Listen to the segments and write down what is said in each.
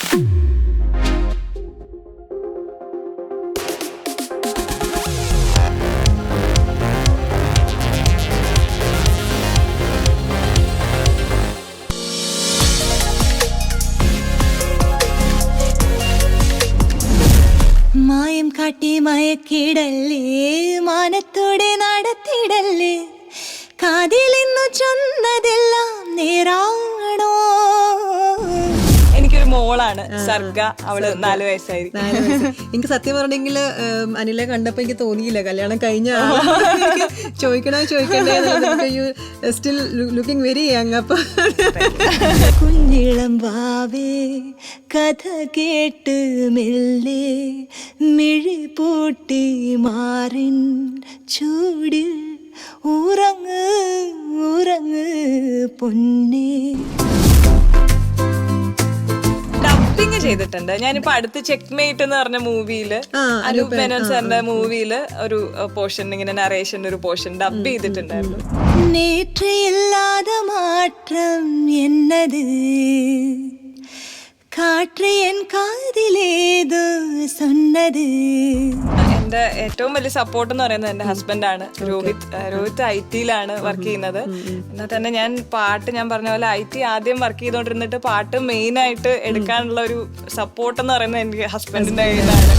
മായം കാട്ടി മയക്കിടല്ലേ, മാനത്തോടെ നടത്തിടല്ലേ, കാതിലിന്നു ചൊന്നതെല്ലാം നേരാണോ? എനിക്കൊരു മോളാണ് സർഗ, അവള് 4 വയസ്സായി. എനിക്ക് സത്യം പറഞ്ഞെങ്കിൽ അനിലെ കണ്ടപ്പോ എനിക്ക് തോന്നിയില്ല കല്യാണം കഴിഞ്ഞ ചോദിക്കണ്ടേ, സ്റ്റിൽ ലുക്കിംഗ് വെരി യങ്. അപ്പൊ കുഞ്ഞിളം വാവേ കഥ കേട്ട് മെല്ലെ മിഴി പൂട്ടി മാറിൻ ചൂടിൽ ഉറങ്ങ് ഉറങ്ങ് പൊന്നേ. ഡബിങ് ചെയ്തിട്ടുണ്ട്. ഞാനിപ്പോ അടുത്ത് ചെക്ക്മേറ്റ് എന്ന് പറഞ്ഞ മൂവിയില്, അനൂപ് മേനോൻ സാറിന്റെ മൂവിയില് ഒരു പോർഷൻ, ഇങ്ങനെ നറേഷന്റെ ഒരു പോർഷൻ ഡബ് ചെയ്തിട്ടുണ്ടായിരുന്നു. നേற்று இல்லாத மாற்றம் என்னது, காற்று என் കാതിലേതോ சொன்னது. എന്റെ ഏറ്റവും വലിയ സപ്പോർട്ട് എന്ന് പറയുന്നത് എന്റെ ഹസ്ബൻഡാണ്, രോഹിത്. രോഹിത് IT-യിലാണ് വർക്ക് ചെയ്യുന്നത്. എന്നാൽ തന്നെ ഞാൻ പറഞ്ഞ പോലെ IT ആദ്യം വർക്ക് ചെയ്തോണ്ടിരുന്നിട്ട് പാട്ട് മെയിൻ ആയിട്ട് എടുക്കാനുള്ള ഒരു സപ്പോർട്ട് എന്ന് പറയുന്നത് എനിക്ക് ഹസ്ബൻഡിന്റെ കയ്യിലാണ്.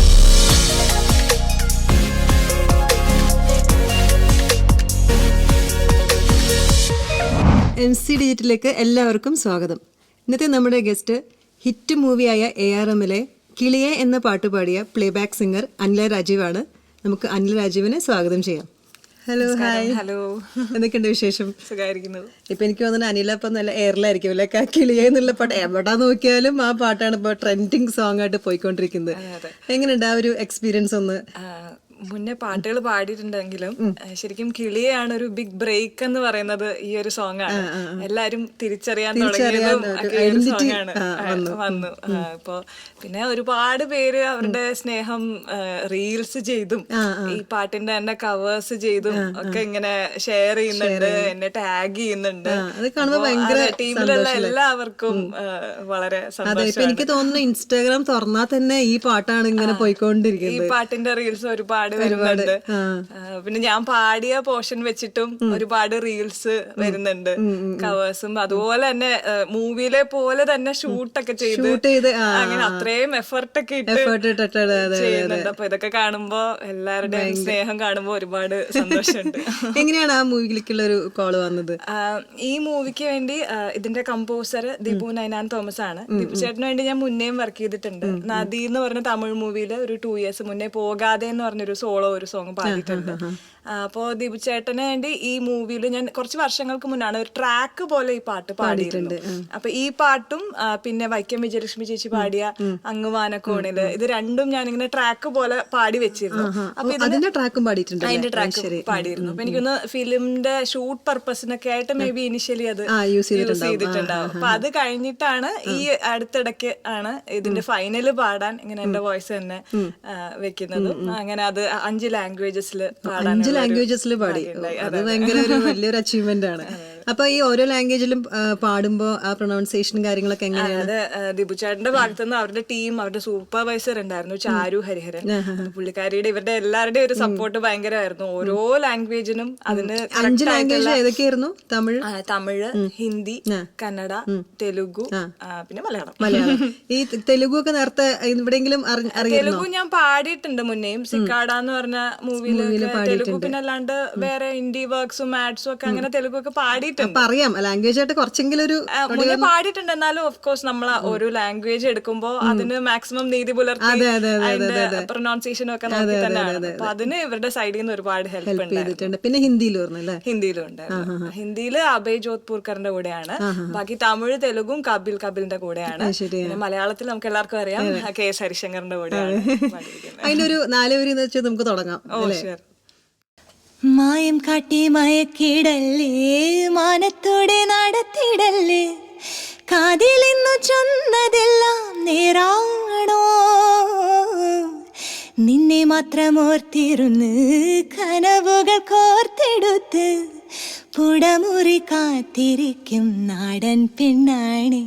MC ഡിജിറ്റലിലേക്ക് എല്ലാവർക്കും സ്വാഗതം. ഇന്നത്തെ നമ്മുടെ ഗസ്റ്റ് ഹിറ്റ് മൂവിയായ ARMലെ കിളിയെ എന്ന പാട്ട് പാടിയ പ്ലേബാക്ക് സിംഗർ അനില രാജീവാണ്. നമുക്ക് അനില രാജീവിനെ സ്വാഗതം ചെയ്യാം. ഹലോ. ഹായ്. ഹലോ, എന്തൊക്കെയുണ്ട് വിശേഷം? സുഖമായിരിക്കുന്നു. ഇപ്പൊ എനിക്ക് തോന്നുന്നു അനില ഇപ്പൊ നല്ല എയറിലായിരിക്കും അല്ലെ? കിളിയെ എന്നുള്ള പാട്ട് എവിടെ നോക്കിയാലും ആ പാട്ടാണ് ഇപ്പൊ ട്രെൻഡിങ് സോങ് ആയിട്ട് പോയിക്കൊണ്ടിരിക്കുന്നത്. എങ്ങനെയുണ്ട് ആ ഒരു എക്സ്പീരിയൻസ് ഒന്ന്? മുന്നേ പാട്ടുകൾ പാടിയിട്ടുണ്ടെങ്കിലും ശരിക്കും കിളിയാണ് ഒരു ബിഗ് ബ്രേക്ക് എന്ന് പറയുന്നത് ഈ ഒരു സോങ് ആണ്. എല്ലാരും തിരിച്ചറിയാൻ തുടങ്ങിയതും സോങ്ങാണ് വന്നു. ഇപ്പൊ പിന്നെ ഒരുപാട് പേര് അവരുടെ സ്നേഹം റീൽസ് ചെയ്തും ഈ പാട്ടിന്റെ തന്നെ കവേഴ്സ് ചെയ്തും ഒക്കെ ഇങ്ങനെ ഷെയർ ചെയ്യുന്നുണ്ട്, എന്നെ ടാഗ് ചെയ്യുന്നുണ്ട്. ടീമിലുള്ള എല്ലാവർക്കും വളരെ സന്തോഷം. എനിക്ക് തോന്നുന്നു ഇൻസ്റ്റാഗ്രാം തുറന്നാൽ തന്നെ ഈ പാട്ടാണ് ഇങ്ങനെ പോയിക്കൊണ്ടിരിക്കുന്നത്. ഈ പാട്ടിന്റെ റീൽസ് ഒരുപാട് വരുന്നുണ്ട്. പിന്നെ ഞാൻ പാടിയ പോർഷൻ വെച്ചിട്ടും ഒരുപാട് റീൽസ് വരുന്നുണ്ട്, കവേഴ്സും. അതുപോലെ തന്നെ മൂവിയിലെ പോലെ തന്നെ ഷൂട്ടൊക്കെ ചെയ്ത് അങ്ങനെ അത്രയും എഫർട്ടൊക്കെ ഇട്ട് ചെയ്യുന്നുണ്ട്. അപ്പൊ ഇതൊക്കെ കാണുമ്പോ, എല്ലാവരുടെയും സ്നേഹം കാണുമ്പോ ഒരുപാട് സന്തോഷമുണ്ട്. എങ്ങനെയാണ് ആ മൂവിയിലേക്കുള്ള ഒരു കോള് വന്നത്? ഈ മൂവിക്ക് വേണ്ടി ഇതിന്റെ കമ്പോസർ ദിബു നൈനാൻ തോമസ് ആണ്. ദിബു ചേട്ടന് വേണ്ടി ഞാൻ മുന്നേയും വർക്ക് ചെയ്തിട്ടുണ്ട്. നദി എന്ന് പറഞ്ഞ തമിഴ് മൂവിയില് ഒരു 2 years മുന്നേ പോകാതെ എന്ന് പറഞ്ഞൊരു സോളോ ഒരു സോങ് പാടിയിട്ടുണ്ട്. അപ്പോ ദിബു ചേട്ടന് വേണ്ടി ഈ മൂവിയിൽ ഞാൻ കുറച്ച് വർഷങ്ങൾക്ക് മുന്നാണ് ഒരു ട്രാക്ക് പോലെ ഈ പാട്ട് പാടിയിട്ടുണ്ട്. അപ്പൊ ഈ പാട്ടും പിന്നെ വൈക്കം വിജയലക്ഷ്മി ചേച്ചി പാടിയ അങ്ങ് വാനക്കോണില്, ഇത് രണ്ടും ഞാനിങ്ങനെ ട്രാക്ക് പോലെ പാടി വെച്ചിരുന്നു. അപ്പൊ അതിന്റെ ട്രാക്കും പാടിയിട്ടുണ്ട്. അതിന്റെ ട്രാക്ക് പാടിയിരുന്നു. അപ്പൊ എനിക്കൊന്ന് ഫിലിമിന്റെ ഷൂട്ട് പർപ്പസിനൊക്കെ ആയിട്ട് മേ ബി ഇനിഷ്യലി അത് യൂസ് ചെയ്തിട്ടുണ്ടാവും. അപ്പൊ അത് കഴിഞ്ഞിട്ടാണ് ഈ അടുത്തിടയ്ക്ക് ആണ് ഇതിന്റെ ഫൈനല് പാടാൻ ഇങ്ങനെ എന്റെ വോയിസ് തന്നെ വെക്കുന്നതും. അങ്ങനെ അത് 5 ലാംഗ്വേജസിൽ പാടാൻ പാടി. അത് ഭയങ്കര ഒരു വലിയൊരു അച്ചീവ്മെന്റ് ആണ്. അപ്പൊ ഈ ഓരോ ലാംഗ്വേജിലും പാടുമ്പോ ആ പ്രൊനൗൺസിയേഷനും കാര്യങ്ങളൊക്കെ എങ്ങനെയാണ്? ദിബു ചേട്ടന്റെ ഭാഗത്തുനിന്ന് അവരുടെ ടീം, അവരുടെ സൂപ്പർവൈസർ ഉണ്ടായിരുന്നു ചാരു ഹരിഹരൻ. പുള്ളിക്കാരിയുടെ ഇവരുടെ എല്ലാവരുടെയും ഒരു സപ്പോർട്ട് ഭയങ്കരമായിരുന്നു. ഓരോ ലാംഗ്വേജിനും അതിന് 5 ലാംഗ്വേജ് ഏതൊക്കെയായിരുന്നു? തമിഴ്, ഹിന്ദി, കന്നഡ, തെലുഗു, പിന്നെ മലയാളം. ഈ തെലുഗു ഒക്കെ നേരത്തെ എവിടെയെങ്കിലും തെലുഗു ഞാൻ പാടിയിട്ടുണ്ട് മുന്നേയും. സിക്കാഡ എന്ന് പറഞ്ഞ മൂവിയില് തെലുഗു. പിന്നെ അല്ലാണ്ട് വേറെ ഹിന്ദി വർക്ക്സും ആഡ്സും ഒക്കെ അങ്ങനെ തെലുഗു ഒക്കെ പാടിയിട്ടുണ്ട്. അറിയാം ലാംഗ്വേജ് ആയിട്ട് കുറച്ചെങ്കിലും ഒരു മുന്നേ പാടിയിട്ടുണ്ട്. എന്നാലും ഓഫ് കോഴ്സ് നമ്മൾ ഒരു ലാംഗ്വേജ് എടുക്കുമ്പോ അതിന് മാക്സിമം നീതി പുലർത്തി പ്രൊനൗൺസിയേഷനും ഒക്കെ നോക്കി തന്നെയാണ്. അപ്പൊ അതിന് ഇവരുടെ സൈഡിൽ നിന്ന് ഒരുപാട് ഹെൽപ്പ് ചെയ്തിട്ടുണ്ട്. പിന്നെ ഹിന്ദിയിലും ഉണ്ട്. ഹിന്ദിയില് അഭയ് ജോധ്പൂർക്കറിന്റെ കൂടെയാണ്. ബാക്കി തമിഴ്, തെലുഗും കപിലിന്റെ കൂടെയാണ്. പിന്നെ മലയാളത്തിൽ നമുക്ക് എല്ലാവർക്കും അറിയാം KS ഹരിശങ്കറിന്റെ കൂടെയാണ്. അതിന്റെ ഒരു 4 വരി എന്ന് വെച്ചാൽ നമുക്ക് തുടങ്ങാം. മായം കാട്ടി മയക്കിടല്ലേ, മാനത്തോടെ നടത്തിടല്ലേ, കാതിലിന്നു ചൊന്നതെല്ലാം നേരാണോ? നിന്നെ മാത്രം ഓർത്തിരുന്ന് കനവുകൾ കോർത്തെടുത്ത് പുടമുറി കാത്തിരിക്കും നാടൻ പെണ്ണാണ്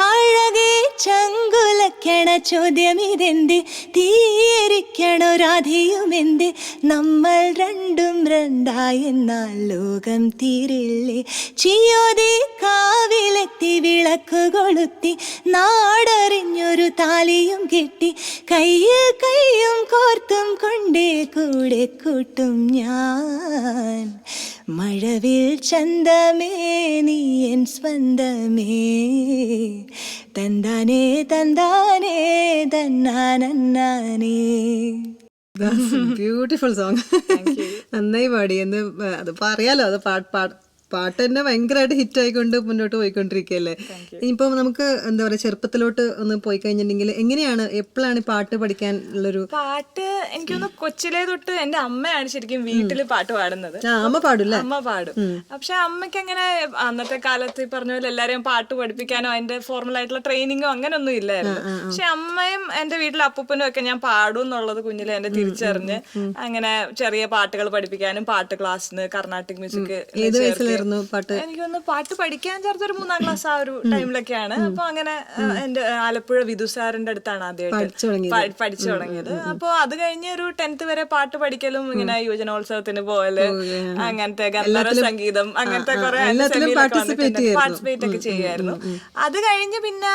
അഴകേ ചങ്കുല തുളയ്ക്കണ ചോദ്യം ഇതെന്ത്, തീയിരിക്കണോ രാധിയുമെന്ത്, നമ്മൾ രണ്ടും രണ്ടായെന്നാൽ ലോകം തീരില്ലേ. ചിയോതി കാവിലെത്തി വിളക്ക് കൊളുത്തി നാടറിഞ്ഞൊരു താലിയും കെട്ടി കയ്യിൽ കയ്യും കോർത്തും കൊണ്ടേ കൂടെ കൂട്ടും ഞാൻ. മഴവിൽ ചന്തമേ നീ എൻ സ്വന്തമേ, തന്താനേ തന്താനേ തന്നാനേ. Beautiful song. നന്നായി പാടി. എന്ന് അത് പറയാലോ, അത് പാട്ട് തന്നെ ഭയങ്കരമായിട്ട് ഹിറ്റ് ആയിക്കൊണ്ട് മുന്നോട്ട് പോയിക്കൊണ്ടിരിക്കുകയല്ലേ. ഇനിയിപ്പോൾ നമുക്ക് എന്താ പറയുക, ചെറുപ്പത്തിലോട്ട് ഒന്ന് പോയി കഴിഞ്ഞിട്ടുണ്ടെങ്കിൽ എങ്ങനെയാണ്, എപ്പോഴാണ് പാട്ട് പഠിക്കാൻ ഉള്ളൊരു? പാട്ട് എനിക്കൊന്ന് കൊച്ചിലേ തൊട്ട് എന്റെ അമ്മയാണ് ശരിക്കും വീട്ടില് പാട്ട് പാടുന്നത്. അമ്മ പാടില്ല? അമ്മ പാടും. പക്ഷെ അമ്മയ്ക്ക് അങ്ങനെ അന്നത്തെ കാലത്ത് ഈ പറഞ്ഞ പോലെ എല്ലാരെയും പാട്ട് പഠിപ്പിക്കാനോ അതിന്റെ ഫോർമൽ ആയിട്ടുള്ള ട്രെയിനിങ്ങോ അങ്ങനെയൊന്നും ഇല്ലായിരുന്നു. പക്ഷെ അമ്മയും എന്റെ വീട്ടിലെ അപ്പൂപ്പനും ഒക്കെ ഞാൻ പാടും എന്നുള്ളത് കുഞ്ഞിലെ എന്നെ തിരിച്ചറിഞ്ഞ് അങ്ങനെ ചെറിയ പാട്ടുകൾ പഠിപ്പിക്കാനും പാട്ട് ക്ലാസ്സിന് കർണാട്ടിക് മ്യൂസിക് എനിക്കൊന്ന് പാട്ട് പഠിക്കാൻ ചേർത്തൊരു 3ാം ക്ലാസ് ആ ഒരു ടൈമിലൊക്കെയാണ്. അപ്പൊ അങ്ങനെ എന്റെ ആലപ്പുഴ വിധു സാറിന്റെ അടുത്താണ് ആദ്യമായിട്ട് പഠിച്ചു തുടങ്ങിയത്. അപ്പൊ അത് കഴിഞ്ഞ് ഒരു 10th വരെ പാട്ട് പഠിക്കലും ഇങ്ങനെ യുവജനോത്സവത്തിന് പോകല്, അങ്ങനത്തെ ഗന്ധർവ സംഗീതം, അങ്ങനത്തെ കുറെ പാർട്ടിസിപ്പേറ്റ് ഒക്കെ ചെയ്യുമായിരുന്നു. അത് കഴിഞ്ഞ് പിന്നെ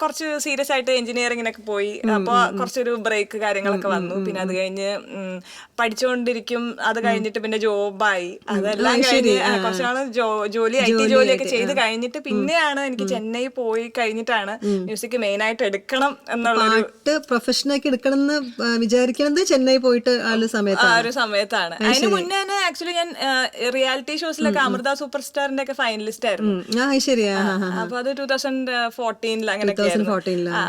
കുറച്ച് സീരിയസ് ആയിട്ട് എഞ്ചിനീയറിങ്ങിനൊക്കെ പോയി. അപ്പൊ കുറച്ചൊരു ബ്രേക്ക് കാര്യങ്ങളൊക്കെ വന്നു. പിന്നെ അത് കഴിഞ്ഞ് പഠിച്ചുകൊണ്ടിരിക്കും. അത് കഴിഞ്ഞിട്ട് പിന്നെ ജോബായി. അതെല്ലാം കഴിഞ്ഞ് കുറച്ചാള് ജോലി IT ജോലിയൊക്കെ ചെയ്ത് കഴിഞ്ഞിട്ട് പിന്നെയാണ് എനിക്ക് ചെന്നൈ പോയി കഴിഞ്ഞിട്ടാണ് മ്യൂസിക് മെയിൻ ആയിട്ട് എടുക്കണം എന്നുള്ള പ്രൊഫഷനാക്കി എടുക്കണം എന്ന് വിചാരിക്കുന്നത് ചെന്നൈ പോയിട്ട് ആ ഒരു സമയത്താണ്. അതിന് മുന്നേ തന്നെ ആക്ച്വലി ഞാൻ റിയാലിറ്റി ഷോസിലൊക്കെ അമൃത സൂപ്പർ സ്റ്റാറിന്റെ ഒക്കെ ഫൈനലിസ്റ്റ് ആയിരുന്നു. അപ്പൊ അത് 2014 അങ്ങനെയൊക്കെ.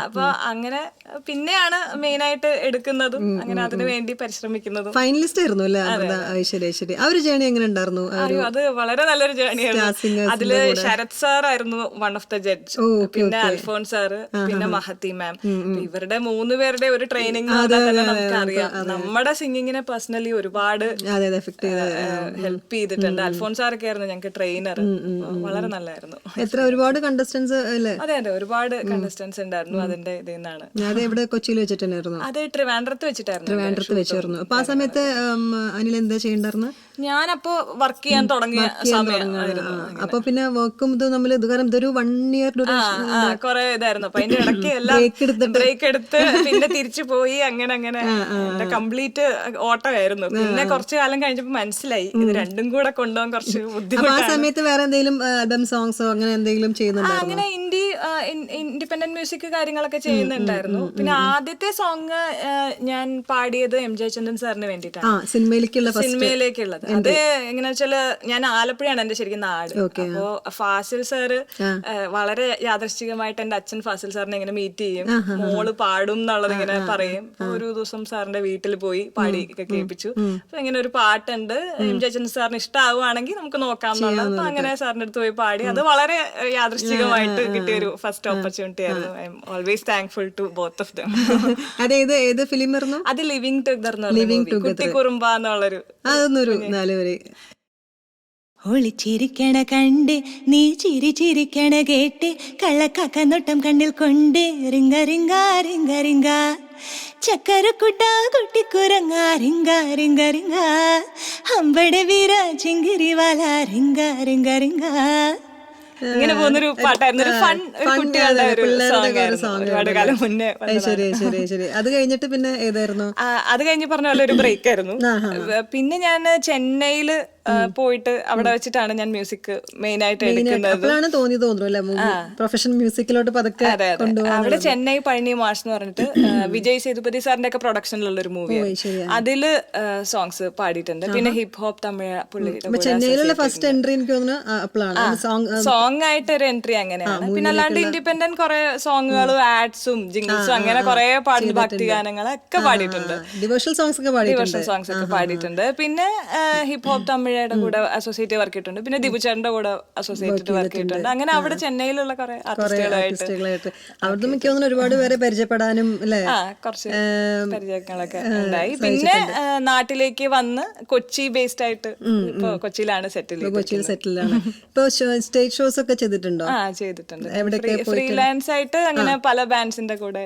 അപ്പൊ അങ്ങനെ പിന്നെയാണ് മെയിൻ ആയിട്ട് എടുക്കുന്നതും അങ്ങനെ അതിനു വേണ്ടി പരിശ്രമിക്കുന്നതും. ഫൈനലിസ്റ്റ് ആയിരുന്നു അല്ലേ? ശരി. ആ ഒരു ജേണി എങ്ങനെ ഉണ്ടായിരുന്നു? അത് വളരെ നല്ലൊരു ജേണിയായിരുന്നു. അതില് ശരത് സാർ ആയിരുന്നു വൺ ഓഫ് ദ ജഡ്ജ്, പിന്നെ അൽഫോൺസ് സാറ്, പിന്നെ മഹത്തി മാം. ഇവരുടെ 3 പേരുടെ ഒരു ട്രെയിനിങ് നമുക്കറിയാം. നമ്മുടെ സിംഗിങ്ങിനെ പേഴ്സണലി ഒരുപാട് ഹെൽപ്പ് ചെയ്തിട്ടുണ്ട്. അൽഫോൺസ് സാറൊക്കെ ആയിരുന്നു ഞങ്ങൾക്ക് ട്രെയിനർ. വളരെ നല്ലായിരുന്നു. ഒരുപാട് കണ്ടസ്റ്റൻസ് അല്ലേ? അതെ, ഒരുപാട് കണ്ടസ്റ്റൻസ് ഉണ്ടായിരുന്നു. അതിന്റെ ഇതിൽ നിന്നാണ്. കൊച്ചിയിൽ വെച്ചിട്ടുണ്ടായിരുന്നു? അത് ട്രിവാൻഡ്രത്ത് വെച്ചിട്ടായിരുന്നു. അപ്പൊ ആ സമയത്ത് അനിൽ എന്താ ചെയ്യണ്ടായിരുന്നു? ഞാനപ്പോ വർക്ക് ചെയ്യാൻ തുടങ്ങിയ സമയമായിരുന്നു. അപ്പൊ പിന്നെ വർക്കും ഇത് നമ്മൾ ഇതൊരു 1 year കൊറേ ഇതായിരുന്നു. അപ്പൊ അതിന്റെ ഇടയ്ക്ക് എല്ലാം ബ്രേക്ക് എടുത്ത് പിന്നെ തിരിച്ചു പോയി. അങ്ങനെ കംപ്ലീറ്റ് ഓട്ടമായിരുന്നു. പിന്നെ കുറച്ചു കാലം കഴിഞ്ഞപ്പോ മനസ്സിലായി ഇത് രണ്ടും കൂടെ കൊണ്ടുപോകാൻ കുറച്ച് ബുദ്ധിമുട്ടാണ്. ആ സമയത്ത് വേറെ എന്തെങ്കിലും ആൽബം സോങ്സോ അങ്ങനെ എന്തെങ്കിലും ചെയ്യുന്നുണ്ടോ? അങ്ങനെ ഇൻഡിപെൻഡന്റ് മ്യൂസിക് കാര്യങ്ങളൊക്കെ ചെയ്യുന്നുണ്ടായിരുന്നു. പിന്നെ ആദ്യത്തെ സോങ് ഞാൻ പാടിയത് എം ജയചന്ദ്രൻ സാറിന് വേണ്ടിയിട്ടാണ്, സിനിമയിലേക്കുള്ളത്. അത് എങ്ങനെയാ വെച്ചാല് ഞാൻ ആലപ്പുഴയാണ് എന്റെ ശരിക്കും നാട്. അപ്പോ ഫാസിൽ സാറ് വളരെ യാദൃശ്ചികമായിട്ട് എന്റെ അച്ഛൻ ഫാസിൽ സാറിനെ ഇങ്ങനെ മീറ്റ് ചെയ്യും. മോള് പാടും എന്നുള്ളത് ഇങ്ങനെ പറയും. ഒരു ദിവസം സാറിന്റെ വീട്ടിൽ പോയി പാടി ഒക്കെ കേൾപ്പിച്ചു. അപ്പൊ ഇങ്ങനെ ഒരു പാട്ടുണ്ട്, എം ജയചന്ദ്രൻ സാറിന് ഇഷ്ടമാവുകയാണെങ്കിൽ നമുക്ക് നോക്കാം എന്നുള്ളത്. അപ്പൊ അങ്ങനെ സാറിന്റെ അടുത്ത് പോയി പാടി. അത് വളരെ യാദൃശ്ചികമായിട്ട് കിട്ടിയ ഒരു ഫസ്റ്റ് ഓപ്പർച്യൂണിറ്റി ആയിരുന്നു. I am always thankful to both of them. ഏത് ഫിലിം ആയിരുന്നു അത്? ലിവിംഗ് ടുഗദർ, കുട്ടിക്കുറുമ്പ എന്നുള്ളൊരു. ഒളിച്ചിരിക്കണ കണ്ട് നീ ചിരിച്ചിരിക്കണ കേട്ട് കള്ളക്കാക്ക നോട്ടം കണ്ണിൽ കൊണ്ട് റിങ്ക റിങ്ക റിങ്ക റിങ്ക ചക്കരക്കുട്ട കുട്ടിക്കുരങ്ങ റിങ്ക റിങ്ക റിങ്ക അമ്പടെ വീര ചിങ്കിരിവാല റിങ്ക റിങ്ക റിങ്ക. ഇങ്ങനെ പോകുന്നൊരു പാട്ടായിരുന്നു. ഒരു ഫൺ കുട്ടികളുടെ ഒരു ഒരുപാട് കാലം മുന്നേ. അത് കഴിഞ്ഞിട്ട് പിന്നെ ഏതായിരുന്നു? അത് കഴിഞ്ഞ് പറഞ്ഞ പോലെ ഒരു ബ്രേക്ക് ആയിരുന്നു. പിന്നെ ഞാൻ ചെന്നൈയില് പോയിട്ട് അവിടെ വെച്ചിട്ടാണ് ഞാൻ മ്യൂസിക് മെയിൻ ആയിട്ട് എടുക്കുന്നത്. അവിടെ ചെന്നൈ പഴനി മാഷ് എന്ന് പറഞ്ഞിട്ട് വിജയ് സേതുപതി സാറിന്റെ ഒക്കെ പ്രൊഡക്ഷനിലുള്ള ഒരു മൂവിയാണ്. അതില് സോങ്സ് പാടിയിട്ടുണ്ട്. പിന്നെ ഹിപ് ഹോപ്പ് തമിഴ് പുള്ളിയുടെ ഫസ്റ്റ് എൻട്രി എനിക്ക് തോന്നുന്നു സോങ് ആയിട്ട് ഒരു എൻട്രി അങ്ങനെയാണ്. പിന്നെ അല്ലാണ്ട് ഇൻഡിപെൻഡന്റ് കുറെ സോങ്ങുകളും ആഡ്സും ജിംഗിൾസും അങ്ങനെ കുറെ പാടുന്ന ഭക്തി ഗാനങ്ങളൊക്കെ പാടിയിട്ടുണ്ട്. ഡിവോഷണൽ സോങ്സ് ഒക്കെ പാടിയിട്ടുണ്ട്. പിന്നെ ഹിപ് ഹോപ്പ് തമിഴ് തമിഴയുടെ കൂടെ അസോസിയേറ്റ് വർക്ക് ചെയ്തിട്ടുണ്ട്, പിന്നെ ദിബുചേട്ടന്റെ കൂടെ അസോസിയേറ്റ് വർക്ക് ചെയ്തിട്ടുണ്ട്. അങ്ങനെ അവിടെ ചെന്നൈയിലുള്ള കുറെ ആർട്ടിസ്റ്റുകളായിട്ട് അവിടുന്ന് മിക്ക ഒരുപാട് പേരെ പരിചയപ്പെടാനും അല്ലേ കുറച്ച് പരിചയങ്ങളൊക്കെ ഉണ്ടായി. പിന്നെ നാട്ടിലേക്ക് വന്ന് കൊച്ചി ബേസ്ഡ് ആയിട്ട് ഇപ്പൊ കൊച്ചിയിലാണ് സെറ്റിലാണ്. ഇപ്പൊ സ്റ്റേജ് ഷോസ് ഒക്കെ ചെയ്തിട്ടുണ്ടോ? ചെയ്തിട്ടുണ്ട്. ഫ്രീലാൻസ് ആയിട്ട് അങ്ങനെ പല ബാൻഡ്സിന്റെ കൂടെ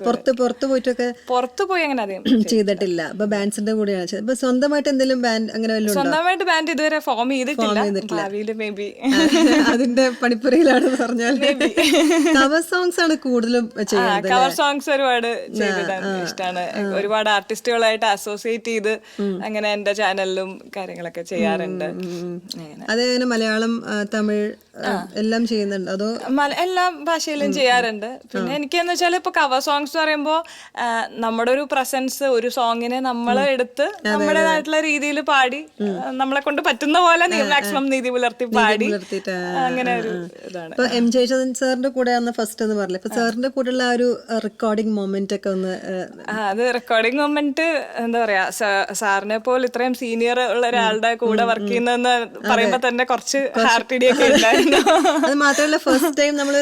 പുറത്ത് പോയിട്ടൊക്കെ പുറത്തു പോയി അങ്ങനെ അധികം ചെയ്തിട്ടില്ല. അപ്പൊ ബാൻഡ്സിന്റെ കൂടെയാണ്. ഇപ്പൊ സ്വന്തമായിട്ട് എന്തെങ്കിലും ബാൻഡ് അങ്ങനെ വല്ലതും സ്വന്തമായിട്ട് ബാൻഡ് ഇതുവരെ ഫോം ചെയ്തിട്ടില്ല. ഭാവിയില് മേ ബി അതിന്റെ പണിപ്പുരയിലാണെന്ന് പറഞ്ഞാൽ. കവർ സോങ്സ് ആണ് കൂടുതലും ചെയ്യുന്നത്. കവർ സോങ്സ് ഒരുപാട് ചെയ്തിടാൻ ഇഷ്ടമാണ്. ഒരുപാട് ആർട്ടിസ്റ്റുകളായിട്ട് അസോസിയേറ്റ് ചെയ്ത് അങ്ങനെ എന്റെ ചാനലിലും കാര്യങ്ങളൊക്കെ ചെയ്യാറുണ്ട്. അതേപോലെ മലയാളം, തമിഴ് എല്ലാം ചെയ്യുന്നുണ്ട് അതോ? എല്ലാ ഭാഷയിലും ചെയ്യാറുണ്ട്. പിന്നെ എനിക്കെന്ന് വെച്ചാൽ ഇപ്പൊ കവർ സോങ്സ് പറയുമ്പോ നമ്മുടെ ഒരു പ്രസൻസ്, ഒരു സോങ്ങിനെ നമ്മൾ എടുത്ത് നമ്മുടേതായിട്ടുള്ള രീതിയിൽ പാടി, നമ്മളെ കൊണ്ട് പറ്റുന്ന പോലെ മാക്സിമം നീതി പുലർത്തി പാടി, അങ്ങനെ ഒരു ഇതാണ്. ഇപ്പൊ എം ജയചന്ദ്രൻ സാറിന്റെ കൂടെ ഫസ്റ്റ് എന്ന് പറഞ്ഞില്ല, ഇപ്പൊ സാറിന്റെ കൂടെയുള്ള ആ ഒരു റെക്കോർഡിംഗ് മൊമെന്റ് ഒക്കെ ഒന്ന്. അത് റെക്കോർഡിംഗ് മൊമെന്റ് എന്താ പറയാ, സാറിനെ പോലെ ഇത്രയും സീനിയർ ഉള്ള ഒരാളുടെ കൂടെ വർക്ക് ചെയ്യുന്നതെന്ന് പറയുമ്പോ തന്നെ കുറച്ച് ഹാർട്ടിഡിയൊക്കെ ഉണ്ടായിരുന്നു. അത് മാത്രമല്ല ഫസ്റ്റ് ടൈം നമ്മൾ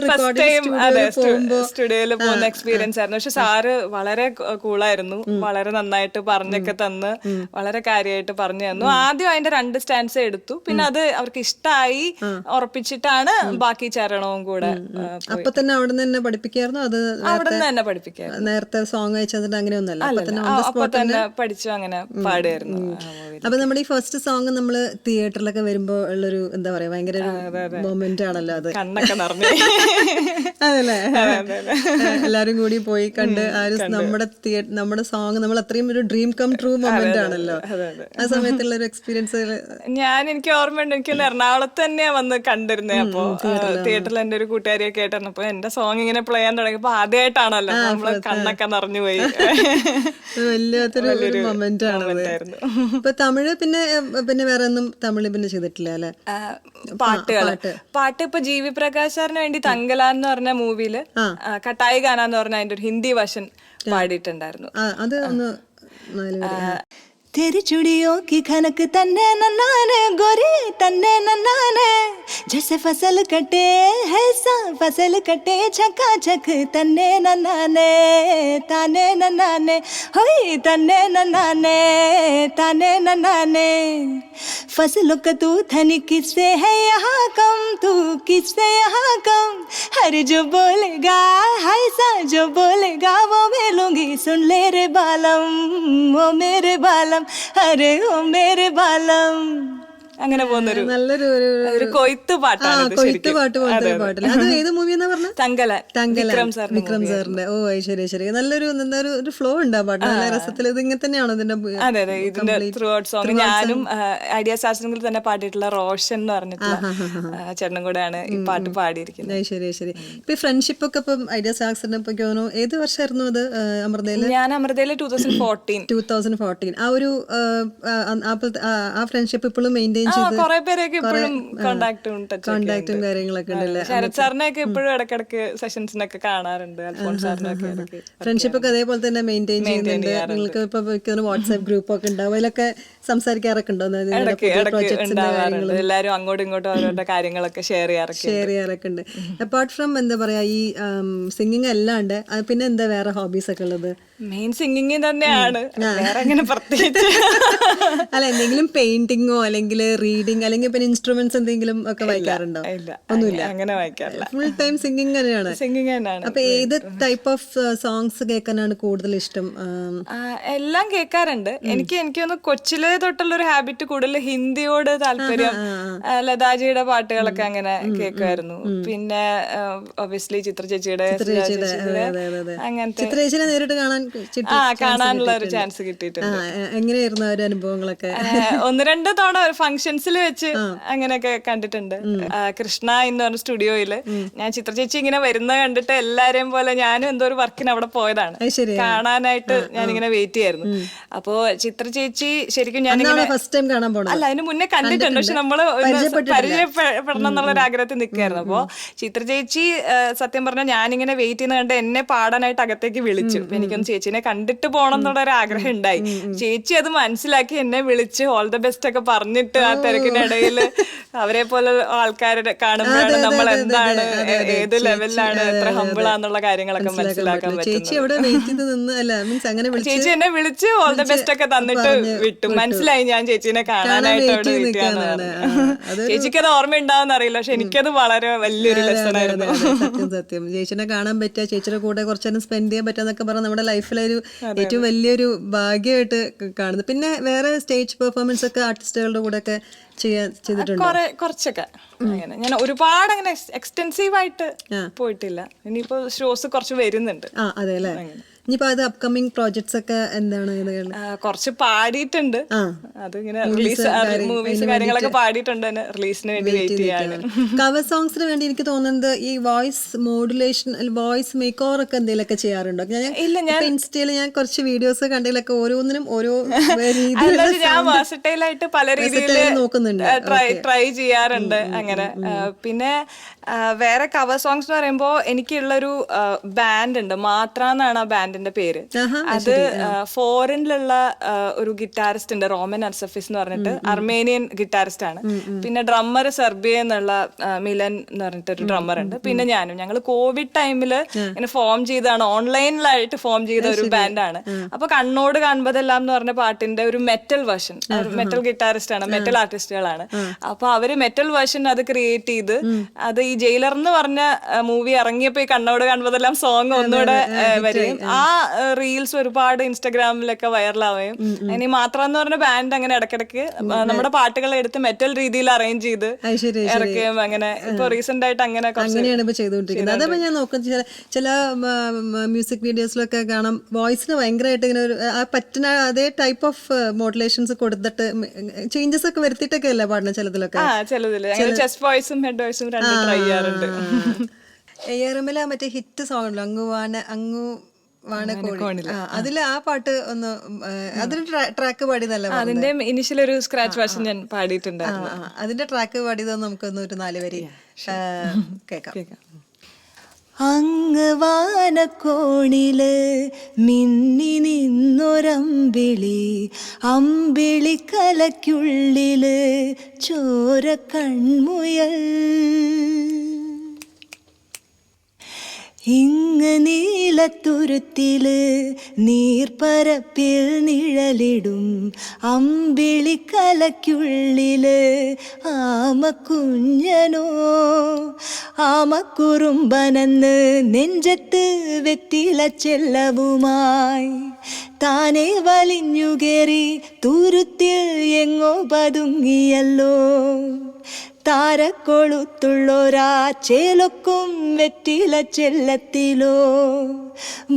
സ്റ്റുഡിയോയിൽ പോകുന്ന എക്സ്പീരിയൻസ് ആയിരുന്നു. പക്ഷെ സാറ് വളരെ കൂളായിരുന്നു, വളരെ നന്നായിട്ട് പറഞ്ഞൊക്കെ തന്ന് വളരെ കാര്യമായിട്ട് പറഞ്ഞു തന്നു. ആദ്യം അതിന്റെ 2 സ്റ്റാൻസ് എടുത്തു, പിന്നെ അത് അവർക്ക് ഇഷ്ടമായി ഉറപ്പിച്ചിട്ടാണ് ബാക്കി ചരണവും കൂടെ. അപ്പൊ തന്നെ അവിടെ നിന്ന് തന്നെ പഠിപ്പിക്കായിരുന്നു? അത് അവിടെ നിന്ന് തന്നെ പഠിപ്പിക്കായിരുന്നു. നേരത്തെ സോങ് അയച്ചതിട്ട് അങ്ങനെയൊന്നുമല്ല, അപ്പൊ തന്നെ പഠിച്ചു അങ്ങനെ പാടുമായിരുന്നു. അപ്പൊ നമ്മുടെ ഈ ഫസ്റ്റ് സോങ് നമ്മള് തിയേറ്ററിലൊക്കെ വരുമ്പോ ഉള്ളൊരു എന്താ പറയാ ഭയങ്കര മൊമെന്റ് ആണല്ലോ അത്. കണ്ണൊക്കെ നിറഞ്ഞു. അതല്ലേ, എല്ലാരും കൂടി പോയി കണ്ട് നമ്മുടെ സോങ് നമ്മൾ അത്രയും ഒരു ഡ്രീം കം ട്രൂ മൊമെന്റ് ആണല്ലോ ആ സമയത്തുള്ള ഒരു എക്സ്പീരിയൻസ്. എനിക്ക് ഓർമ്മയുണ്ട്, എനിക്കൊന്ന് എറണാകുളത്ത് തന്നെയാ വന്ന് കണ്ടിരുന്നേ. അപ്പൊ തിയേറ്ററിൽ എന്റെ ഒരു കൂട്ടുകാരിയൊക്കെ ആയിട്ടാണ്. അപ്പൊ എന്റെ സോങ് ഇങ്ങനെ പ്ലേ ചെയ്യാൻ തുടങ്ങിയപ്പോ ആദ്യമായിട്ടാണല്ലോ നമ്മള് കണ്ണൊക്കെ നിറഞ്ഞു പോയി. വല്ലാത്തൊരു മൊമെന്റ് ആയിരുന്നു. ഇപ്പൊ തമിഴ് പിന്നെ വേറെ ഒന്നും തമിഴ് പിന്നെ ചെയ്തിട്ടില്ല അല്ലെ? പാട്ട് ഇപ്പൊ ജി.വി. പ്രകാശ് സാറിന് വേണ്ടി തങ്കല എന്ന് പറഞ്ഞ മൂവിയില് കട്ടായി ഗാന എന്ന് പറഞ്ഞ അതിന്റെ ഒരു ഹിന്ദി വേർഷൻ പാടിയിട്ടുണ്ടായിരുന്നു. അത് ഒന്ന് तेरी चूड़ियों की खनक तन्ने नन्नाने गोरी तन्ने नन्नाने जैसे फसल कटे है सा फसल कटे झका झक तन्ने नन्नाने ताने नन्नाने होई तन्ने नन्नाने ताने नन्नाने फसलों का तू धनी किससे है यहाँ कम तू किससे यहाँ कम हर जो बोलेगा हाय सा जो बोलेगा वो मैं लूंगी सुन ले रे बालम वो मेरे बालम अरे ओ मेरे बालम. അങ്ങനെ പോകുന്നൊരു നല്ലൊരു കൊയ്ത്ത് പാട്ടാണ്. കൊയ്ത്ത് പാട്ട് പോലത്തെ പാട്ടില്ല. അത് ഏത് മൂവി എന്നാ പറഞ്ഞത്? തങ്കല. വിക്രം സാറിന്റെ. ഓ ശരി ശരി. നല്ലൊരു ഫ്ലോ ഉണ്ട് ആ പാട്ട്, നല്ല രസത്തിൽ. ഇത് ഇങ്ങനെ തന്നെയാണോ ഇതിന്റെ? അതെ അതെ, ഇതിന്റെ ത്രൂ ഔട്ട് സോങ് ഞാനും ഐഡിയ ശാസ്ത്രങ്ങളിൽ തന്നെ പാടിയിട്ടുള്ള റോഷൻ എന്ന് പറഞ്ഞിട്ടുള്ള ചേട്ടനും കൂടെയാണ് ഈ പാട്ട് പാടിയിരിക്കുന്നത്. ശരി ശരി. ഇപ്പൊ ഫ്രണ്ട്ഷിപ്പ് ഒക്കെ ഇപ്പം ഐഡിയ ശാസ്ത്രനെ ഏത് വർഷമായിരുന്നു അത്? അമൃതയില്? ഞാൻ അമൃതയില് 2014. ആ ഒരു ആ ഫ്രണ്ട്ഷിപ്പ് ഇപ്പോഴും മെയിൻറ്റെയിൻ കുറെ പേരൊക്കെ ഇപ്പോഴും കോണ്ടാക്ടും കാര്യങ്ങളൊക്കെ ഉണ്ടല്ലേ? ശരത് സാറിനെയൊക്കെ ഇപ്പോഴും ഇടയ്ക്കിടയ്ക്ക് സെഷൻസിനൊക്കെ കാണാറുണ്ട്. അൽഫോൺസ് സാറിനൊക്കെ ഫ്രണ്ട്ഷിപ്പ് ഒക്കെ അതേപോലെ തന്നെ മെയിൻറ്റെയിൻ ചെയ്യുന്നുണ്ട്. നിങ്ങൾക്ക് ഇപ്പൊ വാട്സ്ആപ്പ് ഗ്രൂപ്പ് ഒക്കെ ഉണ്ടാവും, അതിലൊക്കെ സംസാരിക്കാറൊക്കെ ഉണ്ടോ? എല്ലാരും അങ്ങോട്ടും ഇങ്ങോട്ടും അവരുടെ കാര്യങ്ങളൊക്കെ ഷെയർ ചെയ്യാറൊക്കെ ഉണ്ട്. അപ്പാർട്ട് ഫ്രം എന്താ പറയാ ഈ സിംഗിങ് അല്ലാണ്ട് പിന്നെ എന്താ വേറെ ഹോബീസ് ഒക്കെ ഉള്ളത്? മെയിൻ സിംഗിങ് തന്നെയാണ്, വേറെ അങ്ങനെ പ്രത്യേകിച്ച് അല്ല. എന്തെങ്കിലും പെയിന്റിങ്ങോ അല്ലെങ്കിൽ റീഡിങ് അല്ലെങ്കിൽ പിന്നെ ഇൻസ്ട്രുമെന്റ്സ് എന്തെങ്കിലും ഒക്കെ വായിക്കാറുണ്ടോ? ഒന്നുമില്ല, അങ്ങനെ വായിക്കാറില്ല. ഫുൾ ടൈം സിംഗിങ് തന്നെയാണ്. അപ്പൊ ഏത് ടൈപ്പ് ഓഫ് സോങ്സ് കേൾക്കാനാണ് കൂടുതൽ ഇഷ്ടം? എല്ലാം കേൾക്കാറുണ്ട്. എനിക്കൊന്ന് കൊച്ചിലെ തൊട്ടുള്ള ഒരു ഹാബിറ്റ് കൂടുതൽ ഹിന്ദിയോട് താല്പര്യം. ലതാജിയുടെ പാട്ടുകളൊക്കെ അങ്ങനെ കേൾക്കുമായിരുന്നു. പിന്നെ ഒബ്വിയസ്ലി ചിത്ര ചേച്ചിയുടെ അങ്ങനത്തെ നേരിട്ട് കാണാനുള്ള ഒരു ചാൻസ് കിട്ടിയിട്ടുണ്ട്. എങ്ങനെയായിരുന്നു ആ ഒരു അനുഭവങ്ങളൊക്കെ? 1-2 തവണ ഫംഗ്ഷൻസിൽ വെച്ച് അങ്ങനെയൊക്കെ കണ്ടിട്ടുണ്ട്. കൃഷ്ണ എന്ന് പറഞ്ഞ സ്റ്റുഡിയോയില് ഞാൻ ചിത്ര ചേച്ചി ഇങ്ങനെ വരുന്ന കണ്ടിട്ട് എല്ലാരെയും പോലെ ഞാനും എന്തോ ഒരു വർക്കിന് അവിടെ പോയതാണ്. കാണാനായിട്ട് ഞാനിങ്ങനെ വെയിറ്റ് ചെയ്യായിരുന്നു. അപ്പോ ചിത്ര ചേച്ചി ശരിക്കും ഞാനിങ്ങനെ ഫസ്റ്റ് ടൈം കാണാൻ പോണത്? അല്ല, അതിന് മുന്നേ കണ്ടിട്ടുണ്ട്. പക്ഷെ നമ്മള് പരിചയപ്പെടണം എന്നുള്ളൊരു ആഗ്രഹത്തിൽ നിൽക്കായിരുന്നു. അപ്പോ ചിത്ര ചേച്ചി സത്യം പറഞ്ഞാൽ ഞാനിങ്ങനെ വെയിറ്റ് ചെയ്യുന്ന കണ്ട് എന്നെ പാടാനായിട്ട് അകത്തേക്ക് വിളിച്ചു. എനിക്കൊന്ന് ചേച്ചിനെ കണ്ടിട്ട് പോകണം എന്നുള്ള ഒരു ആഗ്രഹം ഉണ്ടായി. ചേച്ചി അത് മനസ്സിലാക്കി എന്നെ വിളിച്ച് ഓൾ ദ ബെസ്റ്റ് ഒക്കെ പറഞ്ഞിട്ട് ആ തിരക്കിനിടയിൽ അവരെ പോലെ ആൾക്കാരെ കാണുമ്പോഴാണ് നമ്മൾ എന്താണ്, ഏത് ലെവലിലാണ്, എത്ര ഹമ്പിളാന്നുള്ള കാര്യങ്ങളൊക്കെ മനസ്സിലാക്കാൻ പറ്റും. ചേച്ചി എന്നെ വിളിച്ച് ഓൾ ദ ബെസ്റ്റ് ഒക്കെ തന്നിട്ട് വിട്ടു. മനസ്സിലായി ഞാൻ ചേച്ചീനെ കാണാനായിട്ട് അവിടെ വെയിറ്റ് ചെയ്യാന്ന്. ചേച്ചിക്ക് അത് ഓർമ്മ ഉണ്ടാവുന്ന അറിയില്ല, പക്ഷെ എനിക്കത് വളരെ വലിയൊരു ലെസൺ ആയിരുന്നു. സത്യം ചേച്ചിനെ കാണാൻ പറ്റുക, ചേച്ചിയുടെ കൂടെ കുറച്ചേരം സ്പെൻഡ് ചെയ്യാൻ പറ്റുക പറഞ്ഞാൽ നമ്മുടെ ലൈഫിലെ ഒരു ഏറ്റവും വലിയൊരു ഭാഗ്യമായിട്ട് കാണുന്നു. പിന്നെ വേറെ സ്റ്റേജ് പെർഫോമൻസ് ഒക്കെ ആർട്ടിസ്റ്റുകളുടെ കൂടെ ഒക്കെ ചെയ്തിട്ടുണ്ട്? കുറച്ചൊക്കെ അങ്ങനെ. ഞാൻ ഒരുപാട് അങ്ങനെ എക്സ്റ്റെൻസീവ് ആയിട്ട് പോയിട്ടില്ല. ഇനിയിപ്പോ ഷോസ് കുറച്ച് വരുന്നുണ്ട്. അതെ അല്ലേ. ഇനിയിപ്പോ അത് അപ്കമിങ് പ്രോജക്ട്സ് ഒക്കെ എന്താണ്? കുറച്ച് പാടിയിട്ടുണ്ട്. അതിങ്ങനെ മൂവീസ് കാര്യങ്ങളൊക്കെ പാടിയിട്ടുണ്ട്. റിലീസിന് വേണ്ടി വെയിറ്റ് ചെയ്യാണ്. കവർ സോങ്സിന് വേണ്ടി എനിക്ക് തോന്നുന്നത് ഈ voice modulation, voice make over ഒക്കെ എന്തെങ്കിലുമൊക്കെ ചെയ്യാറുണ്ടോ? ഞാൻ ഇൻസ്റ്റയിൽ ഞാൻ കുറച്ച് വീഡിയോസ് കണ്ടതിലൊക്കെ ഓരോന്നിനും ഓരോ ഞാൻ വേഴ്സറ്റൈലായിട്ട് പല രീതിയിൽ നോക്കുന്നുണ്ട്, ട്രൈ ചെയ്യാറുണ്ട് അങ്ങനെ. പിന്നെ വേറെ കവർ സോങ്സ് എന്ന് പറയുമ്പോൾ എനിക്കുള്ളൊരു ബാൻഡ് ഉണ്ട്, മാത്ര എന്നാണ് ആ ബാൻഡിന്റെ പേര്. അത് ഫോറിനിലുള്ള ഒരു ഗിറ്റാറിസ്റ്റ് ഉണ്ട്, റോമൻ അർസഫിസ് എന്ന് പറഞ്ഞിട്ട്, അർമേനിയൻ ഗിറ്റാറിസ്റ്റ് ആണ്. പിന്നെ ഡ്രമ്മർ സെർബിയ എന്നുള്ള മിലൻ എന്ന് പറഞ്ഞിട്ട് ഒരു ഡ്രമ്മർ ഉണ്ട്. പിന്നെ ഞാനും. ഞങ്ങൾ കോവിഡ് ടൈമിൽ ഇങ്ങനെ ഫോം ചെയ്താണ്, ഓൺലൈനിലായിട്ട് ഫോം ചെയ്ത ഒരു ബാൻഡാണ്. അപ്പൊ കണ്ണോട് കാണുമ്പോഴെല്ലാം എന്ന് പറഞ്ഞ പാട്ടിന്റെ ഒരു മെറ്റൽ വേർഷൻ, മെറ്റൽ ഗിറ്റാറിസ്റ്റ് ആണ്, മെറ്റൽ ആർട്ടിസ്റ്റുകളാണ്. അപ്പൊ അവര് മെറ്റൽ വേർഷൻ അത് ക്രിയേറ്റ് ചെയ്ത് അത് ഈ ജയിലർ എന്ന് പറഞ്ഞ മൂവി ഇറങ്ങിയപ്പോ ഈ കണ്ണോട് കാണുമ്പോഴെല്ലാം സോങ് ഒന്നുകൂടെ വരികയും ആ റീൽസ് ഒരുപാട് ഇൻസ്റ്റാഗ്രാമിലൊക്കെ വൈറലാവുകയും, ഇനി മാത്രം എന്ന് പറഞ്ഞ ബാൻഡ് അങ്ങനെ ഇടയ്ക്കിടയ്ക്ക് നമ്മുടെ പാട്ടുകളെ എടുത്ത് മെറ്റൽ രീതിയിൽ അറേഞ്ച് ചെയ്ത് ഇറക്കുകയും അങ്ങനെ ഇപ്പൊ റീസെന്റ് ആയിട്ട് അങ്ങനെയാണ് ഇപ്പൊ ചെയ്തുകൊണ്ടിരിക്കുന്നത്. അതപ്പോ ഞാൻ നോക്കുന്ന ചില മ്യൂസിക് വീഡിയോസിലൊക്കെ കാണാം, വോയിസിന് ഭയങ്കരമായിട്ട് ഇങ്ങനെ ഒരു പറ്റുന്ന അതേ ടൈപ്പ് ഓഫ് മോഡുലേഷൻസ് കൊടുത്തിട്ട് ചേഞ്ചസ് ഒക്കെ വരുത്തിയിട്ടൊക്കെ അല്ലേ പാടുന്ന ചിലതിലൊക്കെ? ചെസ്റ്റ് വോയിസും ഹെഡ് വോയിസും രണ്ടും ട്രൈ ചെയ്യാറുണ്ട്. എയർമില മറ്റേ ഹിറ്റ് സോങ് ഉണ്ടല്ലോ, അങ്ങു വാണക്കോണി, അതില് ആ പാട്ട് ഒന്ന് അതിന്റെ ട്രാക്ക് പാടിയതല്ല? അതിന്റെ ഇനിഷ്യൽ ഒരു സ്ക്രാച്ച് വേർഷൻ ഞാൻ പാടിയിട്ടുണ്ടായിരുന്നു. അതിന്റെ ട്രാക്ക് പാടിയതൊന്നും നമുക്കൊന്ന് ഒരു 4 വരി കേൾക്കാം. അങ്ങ് വാനക്കോണില് മിന്നി നിന്നൊരമ്പിളി, അമ്പിളി കലയ്ക്കുള്ളില് ചോര കൺമുയൽ, ഇങ്ങ് നീലത്തുരുത്തില് നീർപ്പരപ്പിൽ നിഴലിടും, അമ്പിളി കലയ്ക്കുള്ളില് ആമക്കുഞ്ഞനോ, ആമക്കുറുമ്പനെന്ന് നെഞ്ചത്ത് വെറ്റില ചെല്ലവുമായി താനെ വലിഞ്ഞുകേറി തുരുത്തിൽ എങ്ങോ പതുങ്ങിയല്ലോ, താരക്കൊളുത്തുള്ളൊരാ ചേലൊക്കും വെറ്റില ചെല്ലത്തിലോ,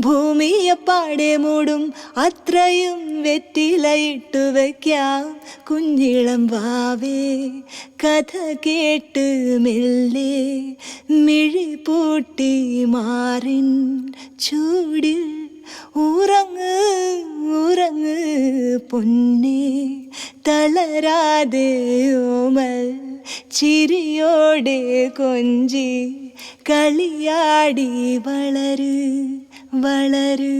ഭൂമിയെ പാടെ മൂടും അത്രയും വെറ്റിലയിട്ടു വയ്ക്കാം കുഞ്ഞിളം വാവേ, കഥ കേട്ട് മെല്ലെ മിഴി പൂട്ടി മാറിൻ ചൂടിൽ ഉറങ്ങ് ഉറങ്ങ് പൊന്നേ, തളരാതെ ഓമൽ ചിരിയോടെ കൊഞ്ചി കളിയാടി വളര് വളര്.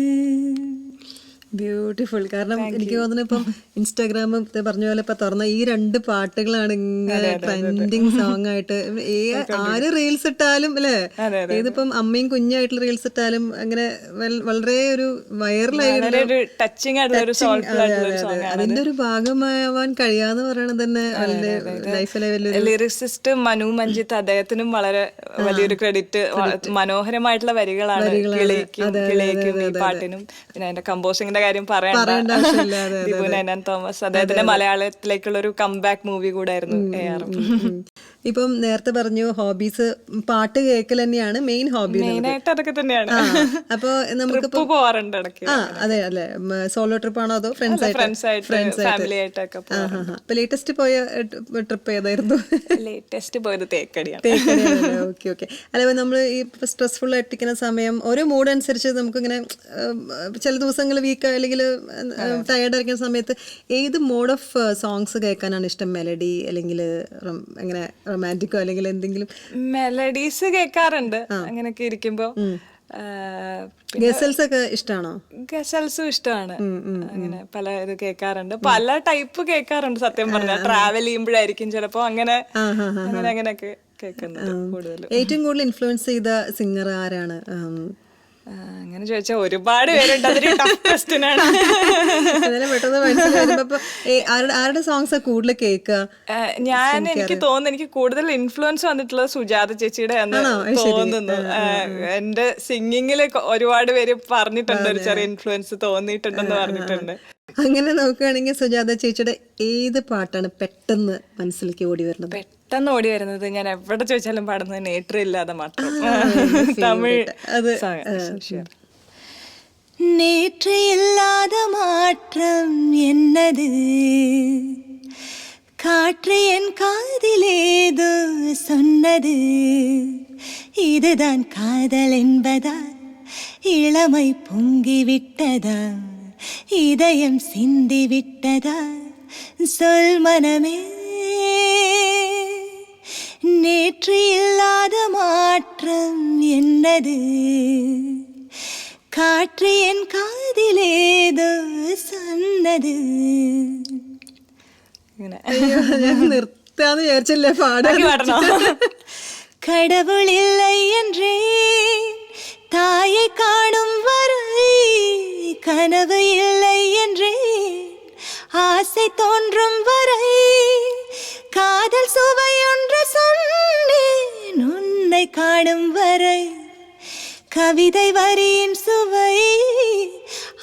ബ്യൂട്ടിഫുൾ. കാരണം എനിക്ക് തോന്നുന്നു ഇപ്പം ഇൻസ്റ്റാഗ്രാം പറഞ്ഞ പോലെ ഇപ്പൊ തുറന്ന ഈ 2 പാട്ടുകളാണ് ഇങ്ങനെ ട്രെൻഡിങ് സോങ് ആയിട്ട്. ആര് റീൽസ് ഇട്ടാലും അല്ലെ, ഇതിപ്പം അമ്മയും കുഞ്ഞായിട്ടുള്ള റീൽസ് ഇട്ടാലും അങ്ങനെ വളരെ ഒരു വൈറലായിട്ട് അതിന്റെ ഒരു ഭാഗമാവാൻ കഴിയാന്ന് പറയണത് തന്നെ ലൈഫിലെ വലിയൊരു. ലിറിസിസ്റ്റ് മനു മഞ്ജിത്ത്, അദ്ദേഹത്തിനും വളരെ വലിയൊരു ക്രെഡിറ്റ്. മനോഹരമായിട്ടുള്ള വരികളാണ് കിളിയേക്കും ഈ പാട്ടിനും. പിന്നെ അതിന്റെ കമ്പോസിംഗിന്റെ കാര്യം പറയണ്ട, ദിപു നൈനാൻ തോമസ്, അദ്ദേഹത്തിന്റെ മലയാളത്തിലേക്കുള്ള ഒരു കംബാക്ക് മൂവി കൂടെ ആയിരുന്നു AR. ഇപ്പം നേരത്തെ പറഞ്ഞു ഹോബീസ് പാട്ട് കേൾക്കൽ തന്നെയാണ് മെയിൻ ഹോബി. മെയിനായിട്ട് അതൊക്കെ തന്നെയാണ്. അപ്പൊ നമുക്ക് പോവാറുണ്ട് ഇടയ്ക്ക്. അതെ അല്ലെ, സോളോ ട്രിപ്പ് ആണോ അതോ ഫ്രണ്ട്സ് ഫാമിലി ആയിട്ടൊക്കെ. അപ്പൊ ലേറ്റസ്റ്റ് പോയ ട്രിപ്പ് ഏതായിരുന്നു? ലേറ്റസ്റ്റ് പോയത് തേക്കടിയാണ്. Okay okay. അല്ല, നമ്മൾ ഈ സ്ട്രെസ്ഫുൾ ആയിട്ടിരിക്കുന്ന സമയം ഓരോ മൂഡ് അനുസരിച്ച് നമുക്കിങ്ങനെ ചില ദിവസങ്ങൾ വീക്ക് അല്ലെങ്കിൽ ടയേർഡ് ആയിരിക്കുന്ന സമയത്ത് ഏത് മോഡ് ഓഫ് സോങ്സ് കേൾക്കാനാണ് ഇഷ്ടം? മെലഡി അല്ലെങ്കിൽ എങ്ങനെ റൊമാൻറ്റിക്കോ അല്ലെങ്കിൽ എന്തെങ്കിലും? മെലഡീസ് കേൾക്കാറുണ്ട് അങ്ങനെയൊക്കെ ഇരിക്കുമ്പോ. ഗസൽസ് ഒക്കെ ഇഷ്ടമാണോ? ഗസൽസും ഇഷ്ടമാണ്. അങ്ങനെ പല ഇത് കേൾക്കാറുണ്ട്, പല ടൈപ്പ് കേൾക്കാറുണ്ട്. സത്യം പറഞ്ഞാൽ ട്രാവൽ ചെയ്യുമ്പോഴായിരിക്കും ചിലപ്പോ അങ്ങനെ അങ്ങനെയൊക്കെ കേൾക്കുന്നത് കൂടുതലും. ഏറ്റവും കൂടുതൽ ഇൻഫ്ലുവൻസ് ചെയ്ത സിംഗർ ആരാണ്? അങ്ങനെ ചോദിച്ചാൽ ഒരുപാട് പേരുണ്ട്. അതൊരു ടഫ് ക്വസ്റ്റ്യൻ ആണ്. പെട്ടെന്ന് മനസ്സിലാവുമ്പോ ആരുടെ സോങ്സ് കൂടുതൽ കേൾക്കുക? എനിക്ക് തോന്നുന്നു എനിക്ക് കൂടുതൽ ഇൻഫ്ലുവൻസ് വന്നിട്ടുള്ളത് സുജാത ചേച്ചിയുടെ എന്ന് തോന്നുന്നു. എന്റെ സിംഗിങ്ങില് ഒരുപാട് പേര് പറഞ്ഞിട്ടുണ്ട്, ഒരു ചെറിയ ഇൻഫ്ലുവൻസ് തോന്നിയിട്ടുണ്ടെന്ന് പറഞ്ഞിട്ടുണ്ട്. അങ്ങനെ നോക്കുകയാണെങ്കിൽ സുജാത ചേച്ചിയുടെ ഏത് പാട്ടാണ് പെട്ടെന്ന് മനസ്സിലേക്ക് ഓടി വരുന്നത്? പെട്ടെന്ന് ഓടി വരുന്നത് ഞാൻ എവിടെ ചോദിച്ചാലും പാടുന്നത് നേത്രമില്ലാതെ മാത്രം. തമിഴ് நேற்று இல்லாத மாற்றம் என்னது, காற்று என் காதிலேதோ சொன்னது, இதுதான் காதல் என்பதா, இளமை பொங்கிவிட்டதா, இதயம் சிந்திவிட்டதா, சொல் மனமே. நேற்று இல்லாத மாற்றம் என்னது, കാറ്റ് എൻ കാതിലേതോ സന്നത്. നിർത്താന്ന് വിചാരിച്ചില്ലേ പാടണോ? கடவுள் இல்லை என்றேன் தாயை காணும் வரை, கனவு இல்லை என்றேன் ஆசை தோன்றும் வரை, காதல் சுவையொன்று சொன்னேன் உன்னை காணும் வரை, கவிதை வரியின் சுவை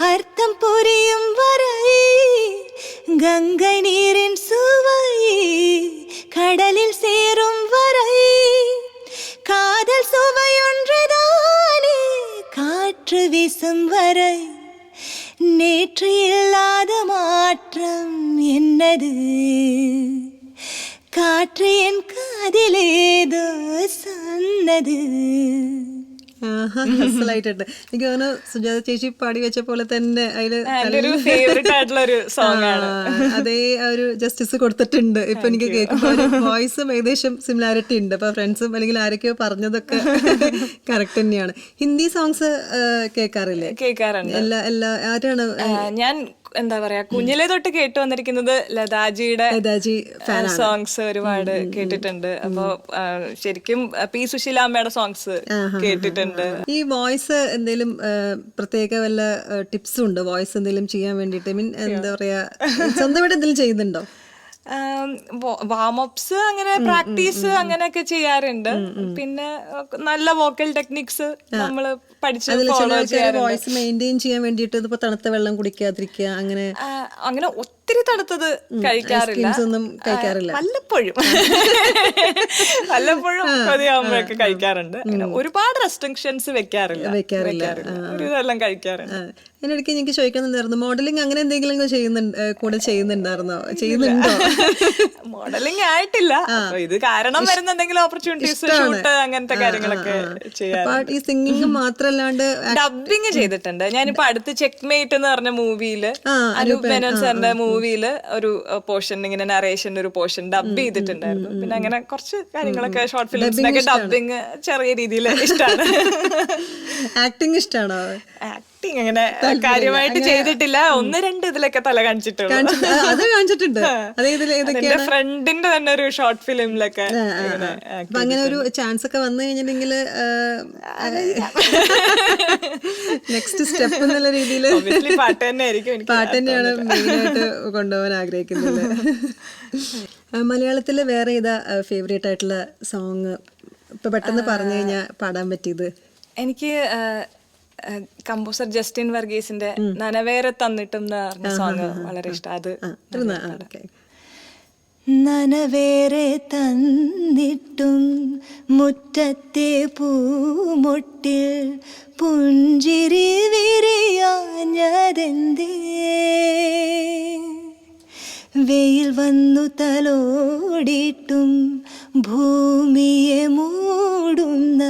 அர்த்தம் புரியும் வரை, கங்கை நீரின் சுவை கடலில் சேரும் வரை, காதல் சுவை ஒன்றுதானே காற்று வீசும் வரை, நேற்று இல்லாத மாற்றம் என்னது, காற்று என் കാതിലേതോ സന്നത്. അസലായിട്ടുണ്ട്. എനിക്ക് തോന്നുന്നു സുജാത ചേച്ചി പാടി വെച്ച പോലെ തന്നെ അതേ ഒരു ജസ്റ്റിസ് കൊടുത്തിട്ടുണ്ട്. ഇപ്പൊ എനിക്ക് കേൾക്കുമ്പോൾ വോയിസും ഏകദേശം സിമിലാരിറ്റി ഉണ്ട്. അപ്പൊ ഫ്രണ്ട്സും അല്ലെങ്കിൽ ആരൊക്കെയോ പറഞ്ഞതൊക്കെ കറക്റ്റ് തന്നെയാണ്. ഹിന്ദി സോങ്സ് കേൾക്കാറില്ലേ? കേൾക്കാറുണ്ട്. എല്ലാ ആരാണ്? ഞാൻ എന്താ പറയാ, കുഞ്ഞിലെ തൊട്ട് കേട്ടു വന്നിരിക്കുന്നത് ലതാജിയുടെ സോങ്സ് ഒരുപാട് കേട്ടിട്ടുണ്ട്. അപ്പൊ ശരിക്കും പി സുശീലാമ്മയുടെ സോങ്സ് കേട്ടിട്ടുണ്ട്. ഈ വോയിസ് എന്തെങ്കിലും പ്രത്യേക വല്ല ടിപ്സും ഉണ്ടോ വോയിസ് എന്തെങ്കിലും ചെയ്യാൻ വേണ്ടിട്ട്? മീൻ എന്താ പറയാ, സ്വന്തമായിട്ട് എന്തെങ്കിലും ചെയ്യുന്നുണ്ടോ? വാമപ്സ് അങ്ങനെ പ്രാക്ടീസ് അങ്ങനെയൊക്കെ ചെയ്യാറുണ്ട്. പിന്നെ നല്ല വോക്കൽ ടെക്നിക്സ് നമ്മള് വോയിസ് മെയിൻറ്റെയിൻ ചെയ്യാൻ വേണ്ടിട്ട് ഇപ്പൊ തണുത്ത വെള്ളം കുടിക്കാതിരിക്കുക, അങ്ങനെ അങ്ങനെ ഒത്തിരി തണുത്തത് കഴിക്കാറില്ല. വല്ലപ്പോഴും കൊതിയാകുമ്പോഴൊക്കെ കഴിക്കാറുണ്ട്. ഒരുപാട് റെസ്ട്രിക്ഷൻസ് വെക്കാറില്ല. ഒരു ഇതെല്ലാം കഴിക്കാറുണ്ട്. അതിനിടയ്ക്ക് എനിക്ക് ചോദിക്കുന്നുണ്ടായിരുന്നു, മോഡലിംഗ് അങ്ങനെ എന്തെങ്കിലും ചെയ്യുന്നുണ്ടായിരുന്നോ? ചെയ്യുന്നുണ്ടോ? മോഡലിംഗ് ആയിട്ടില്ല. ഇത് കാരണം വരുന്ന എന്തെങ്കിലും ഓപ്പർച്യൂണിറ്റീസ്, ഷൂട്ട്, അങ്ങനത്തെ കാര്യങ്ങളൊക്കെ ചെയ്യാം. ഈ സിംഗിങ് മാത്രല്ലാണ്ട് ഡബിങ് ചെയ്തിട്ടുണ്ട്. ഞാനിപ്പോ അടുത്ത് ചെക്ക്മേറ്റ് എന്ന് പറഞ്ഞ മൂവിയില്, അനൂപ് മേനോൻ സാറിന്റെ മൂവിയില് ഒരു പോർഷൻ, ഇങ്ങനെ നറേഷന്റെ ഒരു പോർഷൻ ഡബ് ചെയ്തിട്ടുണ്ടായിരുന്നു. പിന്നെ അങ്ങനെ കുറച്ച് കാര്യങ്ങളൊക്കെ ഷോർട്ട് ഫിലിംസിനൊക്കെ ഡബിങ് ചെറിയ രീതിയിൽ ഇഷ്ടമാണ്. ആക്ടിങ് ഇഷ്ടമാണോ? ആക്ടിങ് അങ്ങനെ കാര്യമായിട്ട് ചെയ്തിട്ടില്ല. 1-2 ഇതിലൊക്കെ തല കാണിച്ചിട്ടുണ്ട്. എന്റെ ഫ്രണ്ടിന്റെ തന്നെ ഒരു ഷോർട്ട് ഫിലിമിലൊക്കെ. അങ്ങനെ ഒരു ചാൻസ് ഒക്കെ വന്നു കഴിഞ്ഞിട്ടുണ്ടെങ്കിൽ നെക്സ്റ്റ് സ്റ്റെപ്പ് എന്നുള്ള രീതിയിൽ പാട്ട് തന്നെ ആയിരിക്കും. പാട്ട് തന്നെയാണ് മെയിനായിട്ട് കൊണ്ടുപോകാൻ ആഗ്രഹിക്കുന്നത്. മലയാളത്തിൽ വേറെ ഏതാ ഫേവറേറ്റ് ആയിട്ടുള്ള സോങ് ഇപ്പൊ പെട്ടെന്ന് പറഞ്ഞു കഴിഞ്ഞാൽ പാടാൻ പറ്റിയത്? എനിക്ക് കമ്പോസർ ജസ്റ്റിൻ വർഗീസിന്റെ നനവേറെ തന്നിട്ടും എന്ന് പറഞ്ഞ സോങ് വളരെ ഇഷ്ടം. അത് നനവേറെ തന്നിട്ടും മുറ്റത്തെ പൂമൊട്ടിൽ പുഞ്ചിരി വിരിയാഞ്ഞതെന്തേ? വെയിൽ വന്നു തലോടിയിട്ടും ഭൂമിയെ മൂടുന്ന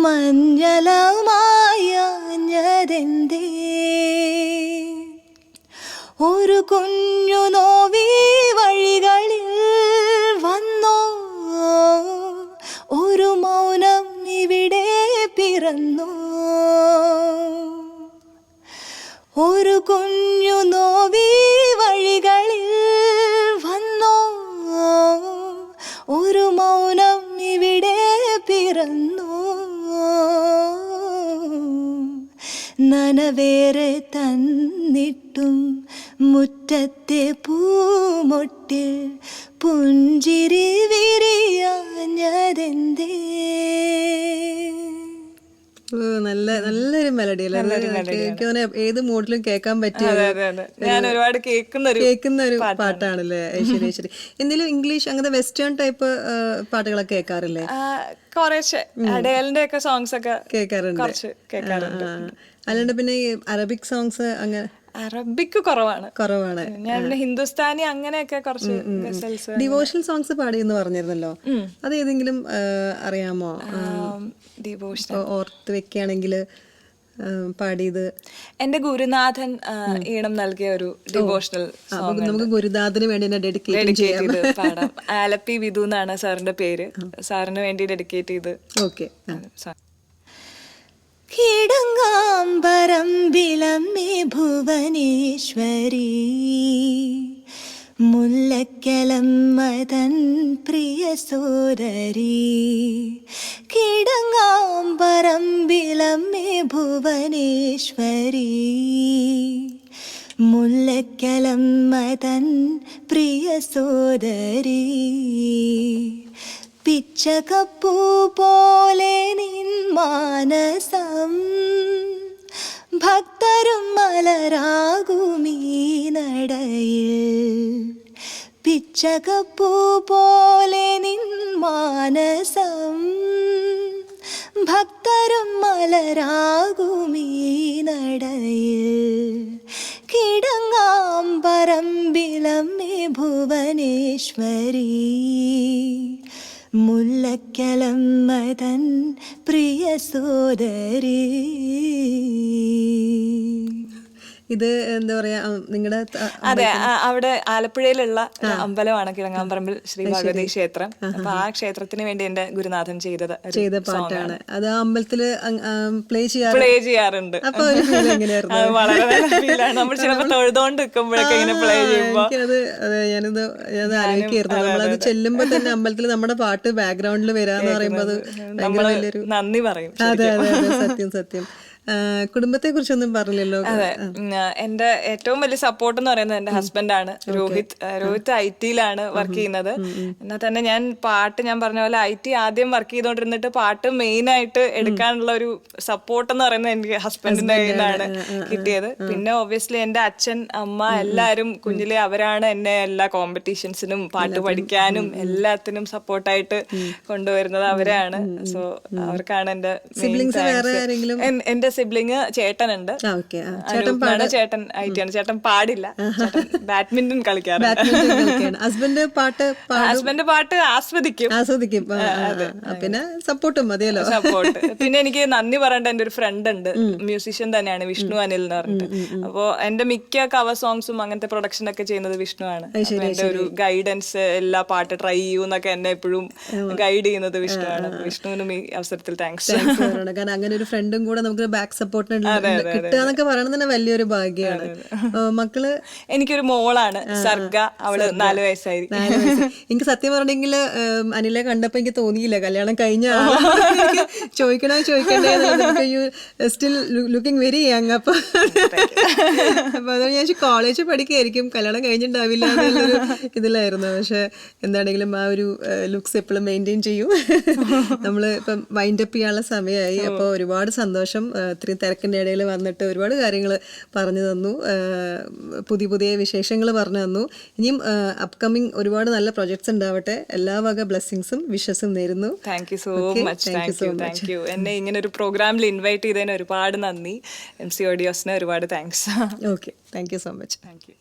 മഞ്ഞളമായാഞ്ഞതെന്തേ? ഒരു കുഞ്ഞു നോവി വഴികളിൽ വന്നോ? ഒരു മൗനം ഇവിടെ പിറന്നോ? ഒരു കുഞ്ഞു നോവി വഴികളിൽ വന്നോ? ഒരു മൗനം ഇവിടെ പിറന്നോ? നനവേറെ തന്നിട്ടും മുറ്റത്തെ പൂമൊട്ടിൽ പുഞ്ചിരി വിരിയാഞ്ഞതെന്തേ? നല്ലൊരു മെലഡി അല്ലേ? എനിക്ക് തോന്നുന്നു ഏത് മൂഡിലും കേൾക്കാൻ പറ്റിയ ഞാൻ ഒരുപാട് കേൾക്കുന്ന ഒരു പാട്ടാണല്ലേ? ശരി ശരി. എന്തെങ്കിലും ഇംഗ്ലീഷ് അങ്ങനത്തെ വെസ്റ്റേൺ ടൈപ്പ് പാട്ടുകളൊക്കെ കേൾക്കാറില്ലേ? കുറച്ച് അഡേലിന്റെ ഒക്കെ സോങ്സ് ഒക്കെ കേൾക്കാറുണ്ട്. കുറച്ച് കേൾക്കാറുണ്ട്. അല്ലാണ്ട് പിന്നെ ഈ അറബിക് സോങ്സ് അങ്ങനെ അറബിക്ക് കുറവാണ്. ഞാൻ പിന്നെ ഹിന്ദുസ്ഥാനി അങ്ങനെയൊക്കെ കുറച്ച് ഡിവോഷണൽ സോങ്സ് പാടിയെന്ന് പറഞ്ഞിരുന്നല്ലോ, അത് ഏതെങ്കിലും അറിയാമോ? ഓർത്ത് വെക്കുകയാണെങ്കിൽ പാടിയത്. എന്റെ ഗുരുനാഥൻ ഈണം നൽകിയ ഒരു ഡിവോഷണൽ നമുക്ക് ഗുരുനാഥന് വേണ്ടി ഡെഡിക്കേറ്റ് ചെയ്ത് പാടാം. ആലപ്പി വിധു എന്നാണ് സാറിന്റെ പേര്. സാറിന് വേണ്ടി ഡെഡിക്കേറ്റ് ചെയ്ത്. ഓക്കെ. കിടങ്ങാമ്പറമ്പിലമ്മേ ഭുവനേശ്വരി, മുല്ലക്കലമ്മതൻ പ്രിയ സോദരി. കിടങ്ങാമ്പറമ്പിലമ്മേ ഭുവനേശ്വരി, മുല്ലക്കലമ്മതൻ പ്രിയ സോദരി. പിച്ചകപ്പൂ പോലെ നിൻ മാനസം, ഭക്തരും മലരാകുമീ നടയിൽ. പിച്ചകപ്പൂ പോലെ നിൻ മാനസം, ഭക്തരും മലരാകുമീ നടയിൽ. കിടങ്ങാമ്പറമ്പിലമ്മേ ഭുവനേശ്വരി, മുല്ലക്കലമ്മതൻ പ്രിയ സോദരി. ഇത് എന്താ പറയാ നിങ്ങളുടെ? അതെ, അവിടെ ആലപ്പുഴയിലുള്ള അമ്പലമാണ് കിഴങ്ങാമ്പറമ്പിൽ ശ്രീ ഭഗവതി ക്ഷേത്രം. അപ്പൊ ആ ക്ഷേത്രത്തിന് വേണ്ടി എന്റെ ഗുരുനാഥൻ ചെയ്ത പാട്ടാണ് അത്. അമ്പലത്തില് പ്ലേ ചെയ്യാറുണ്ട്. വളരെ നല്ല ഫീലാണ്. നമ്മൾ ചിലപ്പോ തൊഴുതോണ്ട് നിൽക്കുമ്പോഴൊക്കെ ഇങ്ങനെ പ്ലേ ചെയ്യുമ്പോ ഞാനത് ആലോചിക്കായിരുന്നു. നമ്മളത് ചെല്ലുമ്പോ തന്നെ അമ്പലത്തിൽ നമ്മുടെ പാട്ട് ബാക്ക്ഗ്രൗണ്ടിൽ വരാന്ന് പറയുമ്പോ അത് നന്ദി പറയും. അതെ അതെ സത്യം സത്യം. കുടുംബത്തെ കുറിച്ചൊന്നും പറഞ്ഞില്ലല്ലോ. അതെ, എന്റെ ഏറ്റവും വലിയ സപ്പോർട്ട് എന്ന് പറയുന്നത് എന്റെ ഹസ്ബൻഡാണ് രോഹിത്. രോഹിത് IT-ലാണ് വർക്ക് ചെയ്യുന്നത്. എന്നാൽ തന്നെ ഞാൻ പറഞ്ഞ പോലെ IT ആദ്യം വർക്ക് ചെയ്തോണ്ടിരുന്നിട്ട് പാട്ട് മെയിൻ ആയിട്ട് എടുക്കാനുള്ള ഒരു സപ്പോർട്ട് എന്ന് പറയുന്നത് എനിക്ക് ഹസ്ബൻഡിന്റെ കയ്യിൽ നിന്നാണ് കിട്ടിയത്. പിന്നെ ഒബ്വിയസ്ലി എന്റെ അച്ഛൻ, അമ്മ എല്ലാരും കുഞ്ഞിലെ അവരാണ് എന്നെ എല്ലാ കോമ്പറ്റീഷൻസിനും പാട്ട് പഠിക്കാനും എല്ലാത്തിനും സപ്പോർട്ടായിട്ട് കൊണ്ടുവരുന്നത് അവരാണ്. സോ അവർക്കാണ് എന്റെ എന്റെ സിബ്ലിങ് ചേട്ടനുണ്ട്. ചേട്ടൻ IT-ആണ്. ചേട്ടൻ പാടില്ല, ബാഡ്മിന്റൺ കളിക്കാറുണ്ട്. ഹസ്ബൻഡ് പാട്ട് ആസ്വദിക്കും. പിന്നെ സപ്പോർട്ടും മതിയല്ലോ. സപ്പോർട്ട്. പിന്നെ എനിക്ക് നന്ദി പറയേണ്ട എന്റെ ഒരു ഫ്രണ്ട് ഉണ്ട്, മ്യൂസിഷ്യൻ തന്നെയാണ്, വിഷ്ണു അനിൽ എന്ന് പറഞ്ഞിട്ട്. അപ്പോ എന്റെ മിക്ക കവർ സോങ്സും അങ്ങനത്തെ പ്രൊഡക്ഷൻ ഒക്കെ ചെയ്യുന്നത് വിഷ്ണു ആണ്. എന്റെ ഒരു ഗൈഡൻസ്, എല്ലാ പാട്ട് ട്രൈ ചെയ്യൂന്നൊക്കെ എന്നെ എപ്പോഴും ഗൈഡ് ചെയ്യുന്നത് വിഷ്ണു ആണ്. വിഷ്ണുവിനും ഈ അവസരത്തിൽ താങ്ക്സ്. കാരണം അങ്ങനെ ഒരു ഫ്രണ്ടും കൂടെ നമുക്ക് ബാക്ക് സപ്പോർട്ട് കിട്ടുക എന്നൊക്കെ പറയുന്നത് തന്നെ വലിയൊരു ഭാഗ്യമാണ്. മക്കള്? എനിക്കൊരു മോളാണ്, സർഗ. അവള് 4 വയസ്സായി. എനിക്ക് സത്യം പറഞ്ഞെങ്കിൽ അനിലെ കണ്ടപ്പോ എനിക്ക് തോന്നിയില്ല കല്യാണം കഴിഞ്ഞ ചോദിക്കണ്ടേ, സ്റ്റിൽ ലുക്കിംഗ് വെരി യങ്. അപ്പൊ അതുകൊണ്ട് ഞാൻ കോളേജ് പഠിക്കുകയായിരിക്കും, കല്യാണം കഴിഞ്ഞിട്ടുണ്ടാവില്ല എന്നുള്ളൊരു ഇതിലായിരുന്നു. പക്ഷെ എന്താണെങ്കിലും ആ ഒരു ലുക്സ് എപ്പോഴും മെയിൻറ്റെയിൻ ചെയ്യും. നമ്മള് ഇപ്പം വൈൻഡ് അപ്പ് ചെയ്യാനുള്ള സമയമായി. അപ്പോൾ ഒരുപാട് സന്തോഷം ഇത്രയും തിരക്കിൻ്റെ ഇടയിൽ വന്നിട്ട് ഒരുപാട് കാര്യങ്ങൾ പറഞ്ഞു തന്നു, പുതിയ പുതിയ വിശേഷങ്ങൾ പറഞ്ഞു തന്നു. ഇനിയും അപ്കമിങ് ഒരുപാട് നല്ല പ്രൊജക്ട്സ് ഉണ്ടാവട്ടെ. എല്ലാ വക ബ്ലെസ്സിങ്സും വിഷസും നേരുന്നു. Thank you so much. Thank you. എന്നെ ഇങ്ങനെ ഒരു പ്രോഗ്രാമിൽ ഇൻവൈറ്റ് ചെയ്തതിന് ഒരുപാട് നന്ദി. MC ഓഡിയോസിന് ഒരുപാട് thanks. Okay, thank you so much. Thank you.